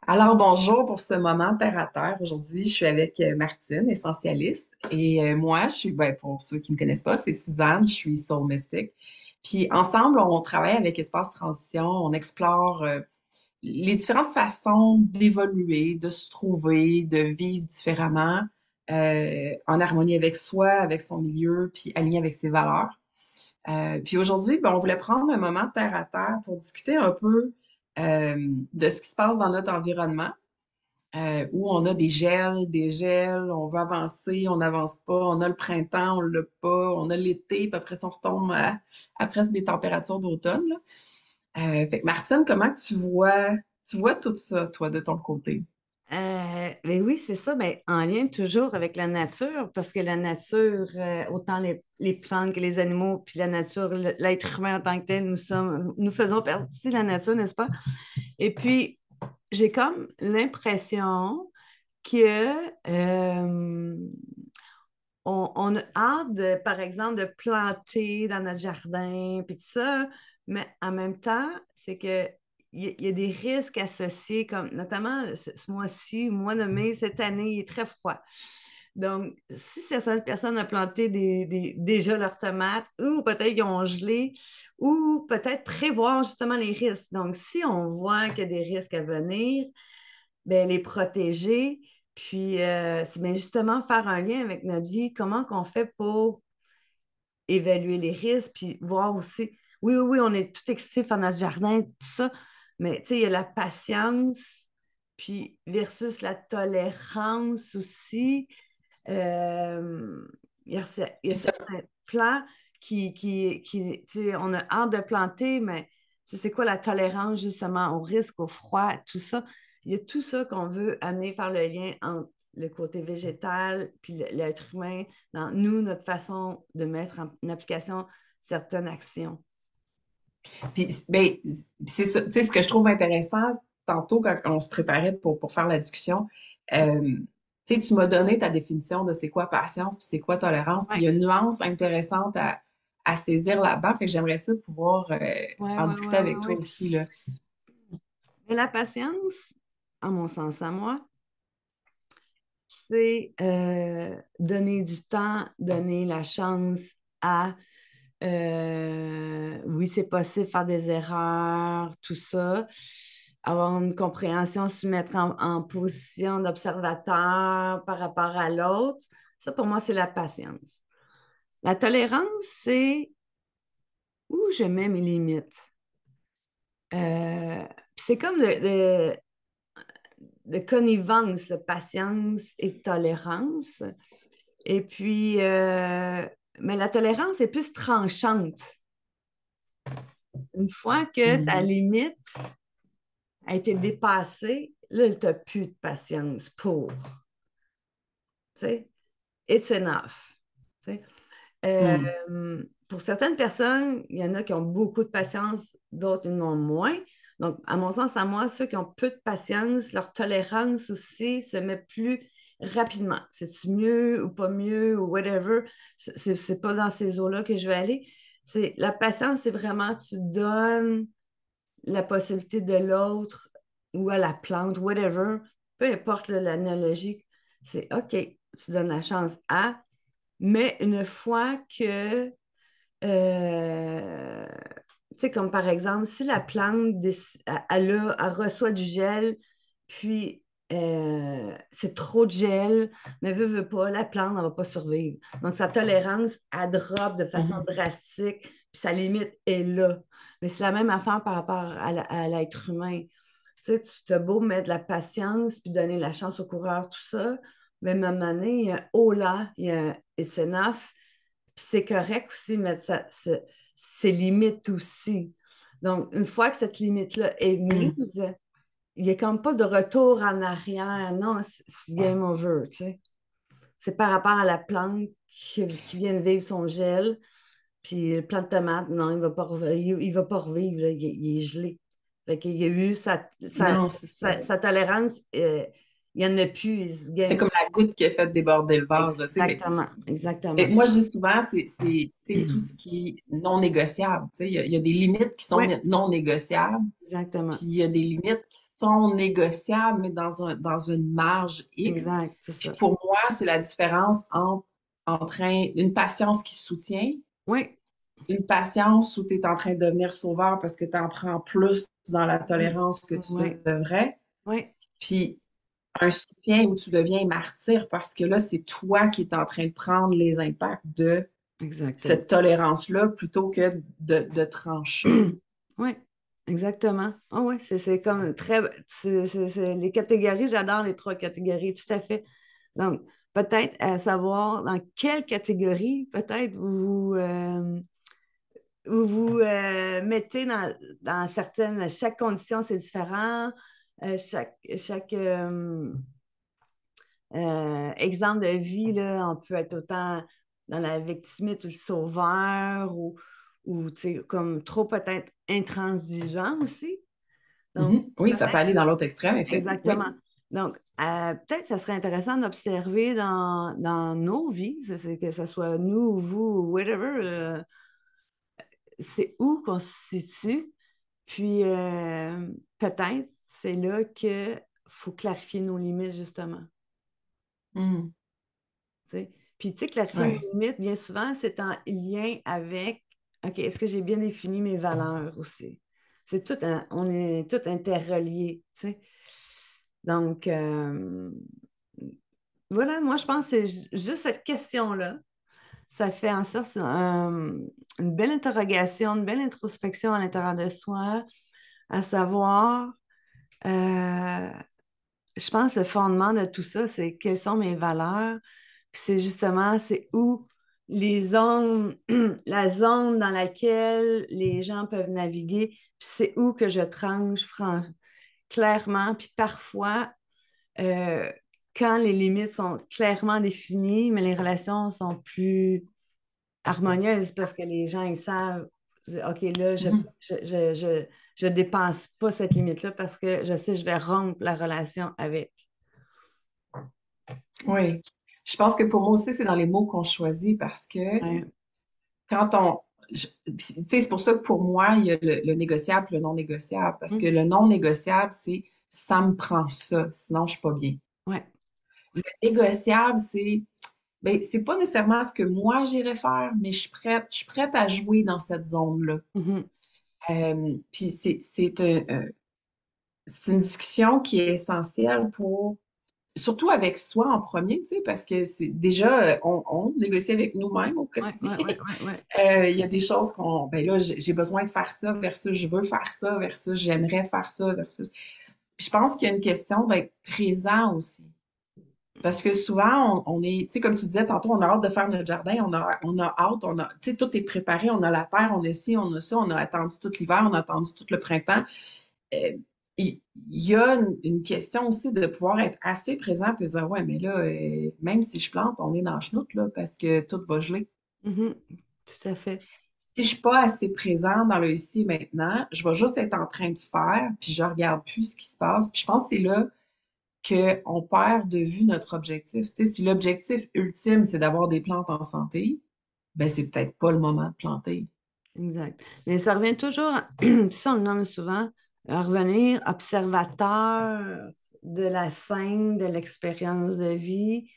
Alors, bonjour pour ce moment terre à terre. Aujourd'hui, je suis avec Martine, essentialiste. Et moi, pour ceux qui ne me connaissent pas, c'est Suzanne, je suis Soul Mystic. Puis ensemble, on travaille avec Espace Transition, on explore les différentes façons d'évoluer, de se trouver, de vivre différemment, en harmonie avec soi, avec son milieu, puis aligné avec ses valeurs. Puis aujourd'hui, ben, on voulait prendre un moment terre à terre pour discuter un peu de ce qui se passe dans notre environnement où on a des gels, on veut avancer, on n'avance pas, on a le printemps, on l'a pas, on a l'été, puis après ça, on retombe à presque des températures d'automne, là. Fait que Martine, comment que tu vois tout ça, toi, de ton côté? Ben oui, c'est ça, ben, en lien toujours avec la nature, parce que la nature, autant les plantes que les animaux, puis la nature, l'être humain en tant que tel, nous faisons partie de la nature, n'est-ce pas? Et puis, j'ai comme l'impression que on a hâte, par exemple, de planter dans notre jardin, puis tout ça, mais en même temps, c'est que il y a des risques associés, comme notamment ce mois-ci, mois de mai, cette année, il est très froid. Donc, si certaines personnes ont planté déjà leurs tomates, ou peut-être qu'ils ont gelé, ou peut-être prévoir justement les risques. Donc, si on voit qu'il y a des risques à venir, ben, les protéger, puis c'est bien justement faire un lien avec notre vie, comment qu'on fait pour évaluer les risques, puis voir aussi, oui, oui, oui, on est tout excité de faire notre jardin, tout ça, mais tu sais, il y a la patience, puis versus la tolérance aussi. Euh, il y a Puis ça, certains plants tu sais, on a hâte de planter, mais tu sais, c'est quoi la tolérance justement au risque, au froid, tout ça. Il y a tout ça qu'on veut amener faire le lien entre le côté végétal puis l'être humain dans nous, notre façon de mettre en application certaines actions. puis, ben, c'est ça, tu sais, ce que je trouve intéressant, tantôt, quand on se préparait pour faire la discussion, tu sais, tu m'as donné ta définition de c'est quoi patience, puis c'est quoi tolérance, puis il Oui, y a une nuance intéressante à saisir là-dedans, fait que j'aimerais ça pouvoir oui, en oui, discuter oui, avec oui, toi oui. aussi, là. Mais la patience, à mon sens, à moi, c'est donner du temps, donner la chance à, oui, c'est possible, faire des erreurs, tout ça, avoir une compréhension, se mettre en position d'observateur par rapport à l'autre. Ça, pour moi, c'est la patience. La tolérance, c'est où je mets mes limites. Euh, c'est comme de connivence, patience et tolérance. Et puis, mais la tolérance est plus tranchante. Une fois que ta Mhm. limite a été dépassée, là, tu n'as plus de patience pour. Tu sais, it's enough. Tu sais. Mhm. Pour certaines personnes, il y en a qui ont beaucoup de patience, d'autres en ont moins. Donc, à mon sens, à moi, ceux qui ont peu de patience, leur tolérance aussi se met plus rapidement. C'est mieux ou pas mieux ou whatever. C'est pas dans ces eaux-là que je vais aller. C'est la patience, c'est vraiment tu donnes la possibilité de l'autre ou à la plante, whatever, peu importe là, l'analogie, c'est OK, tu donnes la chance à, mais une fois que euh, tu sais, comme par exemple, si la plante, elle reçoit du gel, puis c'est trop de gel, mais veut pas, la plante, elle va pas survivre. Donc, sa tolérance, elle drop de façon Mhm. drastique, puis sa limite est là. Mais c'est la même affaire par rapport à l'être humain. Tu sais, tu te beau mettre de la patience, puis donner la chance au coureur, tout ça, mais à un moment donné, il y a un oh là, il y a un it's enough, puis c'est correct aussi mettre ses limites aussi. Donc, une fois que cette limite-là est Mhm. mise, il n'y a comme pas de retour en arrière. Non, c'est game over, tu sais. C'est par rapport à la plante qui vient de vivre son gel. Puis le plant de tomate, non, il ne va pas revivre, il va pas revivre, là, il est gelé. Fait qu'il y a eu Non, c'est ça. sa tolérance. il n'y en a plus. C'était comme la goutte qui a fait déborder le vase, là, tu sais. Exactement, Et exactement. moi, je dis souvent, c'est tout ce qui est non négociable. Tu sais, il y a des limites qui sont Oui, non négociables, exactement. puis il y a des limites qui sont négociables, mais dans une marge X. Exact, c'est Puis ça. pour moi, c'est la différence une patience qui soutient, Oui. une patience où tu es en train de devenir sauveur parce que tu en prends plus dans la Mhm. tolérance que tu Oui, devrais, oui, puis un soutien où tu deviens martyr parce que là, c'est toi qui es en train de prendre les impacts de exactement. cette tolérance-là plutôt que de trancher. Oui, exactement. Ah oui, c'est comme très. Les catégories, j'adore les trois catégories, tout à fait. Donc, peut-être à savoir dans quelle catégorie, peut-être vous mettez dans certaines. Chaque condition, c'est différent. Chaque exemple de vie, là, on peut être autant dans la victimite ou le sauveur ou tu sais, comme trop peut-être intransigeant aussi. Donc, Mhm. Oui, ça peut aller dans l'autre extrême, effet. Oui. exactement. Donc, peut-être ça serait intéressant d'observer dans nos vies, que ce soit nous ou vous ou whatever, c'est où qu'on se situe. Puis, peut-être c'est là qu'il faut clarifier nos limites, justement. Mhm. Tu sais. Puis, tu sais, clarifier nos Ouais. limites, bien souvent, c'est en lien avec, OK, est-ce que j'ai bien défini mes valeurs aussi? C'est tout, on est tout interreliés, tu sais. Donc, voilà, moi, je pense que c'est juste cette question-là. Ça fait en sorte une belle interrogation, une belle introspection à l'intérieur de soi, à savoir, euh, je pense, le fondement de tout ça, c'est quelles sont mes valeurs. Puis c'est justement, c'est où les zones, la zone dans laquelle les gens peuvent naviguer, puis c'est où que je tranche clairement, puis parfois, euh, quand les limites sont clairement définies, mais les relations sont plus harmonieuses parce que les gens, ils savent, OK, là, Mhm. je dépasse pas cette limite-là parce que je sais que je vais rompre la relation avec. Oui. Je pense que pour moi aussi, c'est dans les mots qu'on choisit parce que Ouais. quand on. Tu sais, c'est pour ça que pour moi, il y a le négociable et le non négociable. Parce que Mm. le non négociable, c'est ça me prend ça, sinon je suis pas bien. Ouais. Le négociable, ben, c'est pas nécessairement ce que moi j'irais faire, mais je suis prête à jouer dans cette zone-là. Mhm. Puis c'est une discussion qui est essentielle pour, surtout avec soi en premier, tu sais, parce que c'est déjà, on négocie avec nous-mêmes au Ouais, quotidien. ouais, ouais, ouais, ouais. Il y a des choses ben là, j'ai besoin de faire ça versus je veux faire ça versus j'aimerais faire ça versus. Puis je pense qu'il y a une question d'être présent aussi. Parce que souvent, on est, tu sais, comme tu disais tantôt, on a hâte de faire notre jardin, on a hâte, tu sais, tout est préparé, on a la terre, on a ci, on a ça, on a attendu tout l'hiver, on a attendu tout le printemps. Euh, il y a une question aussi de pouvoir être assez présent et dire, ouais, mais là, même si je plante, on est dans le chenoute, là, parce que tout va geler. Mhm. Tout à fait. Si je suis pas assez présent dans le ici et maintenant, je vais juste être en train de faire, puis je regarde plus ce qui se passe. Puis je pense que c'est là qu'on perd de vue notre objectif. Tu sais, si l'objectif ultime, c'est d'avoir des plantes en santé, ben c'est peut-être pas le moment de planter. Exact. Mais ça revient toujours, ça on le nomme souvent, à revenir observateur de la scène, de l'expérience de vie.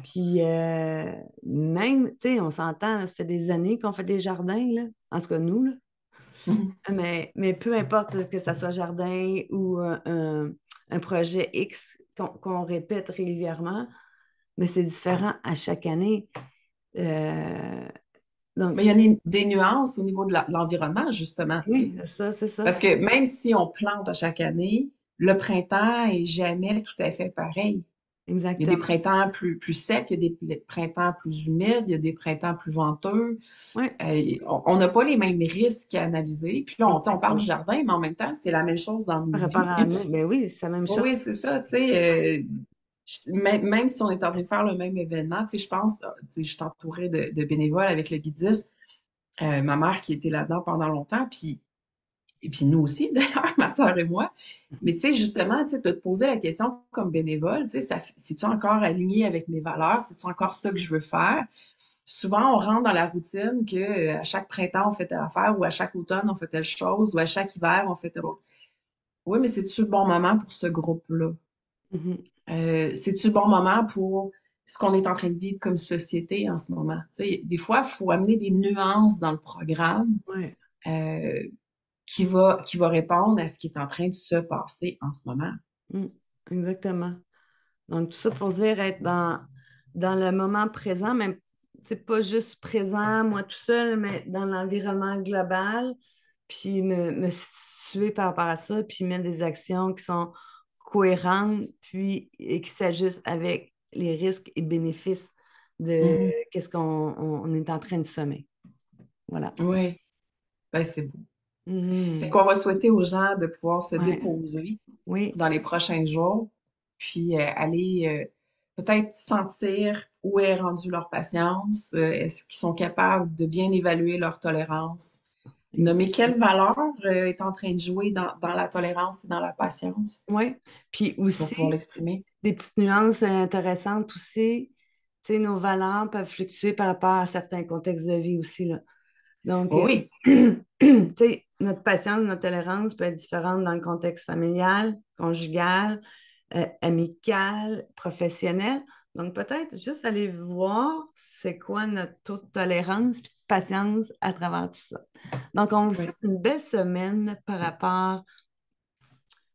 Puis même, tu sais, on s'entend, là, ça fait des années qu'on fait des jardins, là. En tout cas, nous, là. Mhm. Mais peu importe que ça soit jardin ou un projet X qu'on répète régulièrement, mais c'est différent à chaque année. Euh, donc, Mais il y a des nuances au niveau de l'environnement, justement, tu sais. oui, c'est ça, c'est ça. Parce que même si on plante à chaque année, le printemps est jamais tout à fait pareil. Il y a des Exactement. printemps plus secs, il y a des printemps plus humides, il y a des printemps plus venteux. Oui, On n'a pas les mêmes risques à analyser. Puis là, tu sais, on parle du exactement. jardin, mais en même temps, c'est la même chose dans nos Par rapport vies. à nous, mais oui, c'est la même Oui, chose. oui, c'est ça, tu sais. Même si on est en train de faire le même événement, tu sais, je pense, tu sais, je suis entourée de bénévoles avec le guidisme. Ma mère qui était là-dedans pendant longtemps, puis et puis nous aussi, d'ailleurs, ma sœur et moi. Mais tu sais, justement, tu sais, de te poser la question comme bénévole, tu sais, c'est-tu encore aligné avec mes valeurs? C'est-tu encore ça que je veux faire? Souvent, on rentre dans la routine que à chaque printemps, on fait telle affaire, ou à chaque automne, on fait telle chose, ou à chaque hiver, on fait telle autre. Oui, mais c'est-tu le bon moment pour ce groupe-là? Mhm. C'est-tu le bon moment pour ce qu'on est en train de vivre comme société en ce moment? Tu sais, des fois, il faut amener des nuances dans le programme Ouais. euh, qui va répondre à ce qui est en train de se passer en ce moment. Mm. Exactement. Donc, tout ça pour dire être dans le moment présent, même, c'est pas juste présent, moi tout seul, mais dans l'environnement global, puis me situer par rapport à ça, puis mettre des actions qui sont cohérentes, puis et qui s'ajustent avec les risques et bénéfices de Mhm. qu'est-ce qu'on est en train de semer. Voilà. Oui, ben, c'est beau. Fait Mhm. qu'on va souhaiter aux gens de pouvoir se Ouais. déposer Oui, dans les prochains jours, puis aller peut-être sentir où est rendue leur patience, est-ce qu'ils sont capables de bien évaluer leur tolérance, nommer quelle valeur est en train de jouer dans la tolérance et dans la patience oui. Puis pour pouvoir aussi, l'exprimer. des petites nuances intéressantes aussi. Tu sais, nos valeurs peuvent fluctuer par rapport à certains contextes de vie aussi, là. Donc, Oui, tu sais, notre patience, notre tolérance peut être différente dans le contexte familial, conjugal, amical, professionnel. Donc, peut-être juste aller voir c'est quoi notre taux de tolérance et de patience à travers tout ça. Donc, on vous oui, souhaite une belle semaine par rapport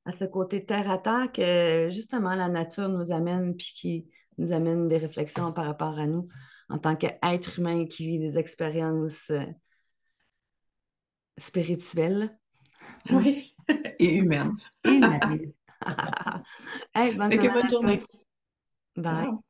à ce côté terre à terre que justement la nature nous amène, puis qui nous amène des réflexions par rapport à nous en tant qu'être humain qui vit des expériences spirituelles, hein, oui, et humaine. et humaines. Hey, bonne Fait que semaine bonne à journée. tous. Bye. Ciao.